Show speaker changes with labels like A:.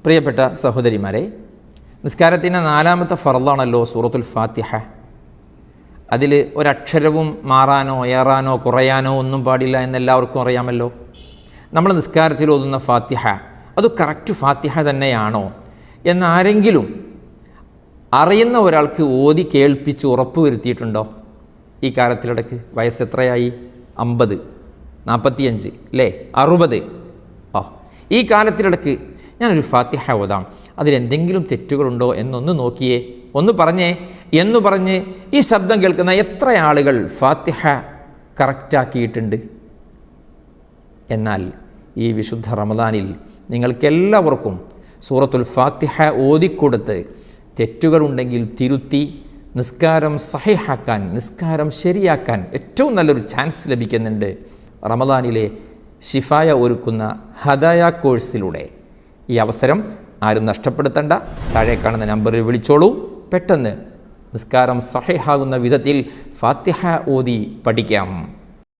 A: പ്രിയപ്പെട്ട സഹോദരിമാരെ, നിസ്കാരത്തിൻ്റെ 4ാമത്തെ ഫർളാണല്ലോ സൂറത്തുൽ ഫാത്തിഹ. അതിൽ ഒരക്ഷരവും മാറാനോ ഏറാനോ കുറയാനോ ഒന്നും പാടില്ല എന്നെല്ലാവർക്കും അറിയാമല്ലോ. നമ്മൾ നിസ്കാരത്തിൽ ഓതുന്ന ഫാത്തിഹ അത് കറക്റ്റ് ഫാത്തിഹ തന്നെയാണോ എന്നാരെങ്കിലും അറിയുന്ന ഒരാൾക്ക് ഓതി കേൾപ്പിച്ച് ഉറപ്പ് വരുത്തിയിട്ടുണ്ടോ? ഈ കാലത്തിലിടയ്ക്ക് വയസ്സ് എത്രയായി? 50, 45 അല്ലേ, 60. ഈ കാലത്തിലിടയ്ക്ക് ഞാനൊരു ഫാത്തിഹ ഓതാം, അതിലെന്തെങ്കിലും തെറ്റുകളുണ്ടോ എന്നൊന്ന് നോക്കിയേ, ഒന്ന് പറഞ്ഞേ എന്ന് പറഞ്ഞ് ഈ ശബ്ദം കേൾക്കുന്ന എത്ര ആളുകൾ ഫാത്തിഹ കറക്റ്റാക്കിയിട്ടുണ്ട്? എന്നാൽ ഈ വിശുദ്ധ റമദാനിൽ നിങ്ങൾക്കെല്ലാവർക്കും സൂറത്തുൽ ഫാത്തിഹ ഓതിക്കൊടുത്ത് തെറ്റുകളുണ്ടെങ്കിൽ തിരുത്തി നിസ്കാരം സഹിഹാക്കാൻ, നിസ്കാരം ശരിയാക്കാൻ ഏറ്റവും നല്ലൊരു ചാൻസ് ലഭിക്കുന്നുണ്ട് റമദാനിലെ ശിഫായ ഒരുക്കുന്ന ഹദായ കോഴ്സിലൂടെ. ഈ അവസരം ആരും നഷ്ടപ്പെടുത്തണ്ട. താഴെ കാണുന്ന നമ്പറിൽ വിളിച്ചോളൂ. പെട്ടെന്ന് നിസ്കാരം സഹിഹാകുന്ന വിധത്തിൽ ഫാത്തിഹ ഓതി പഠിക്കാം.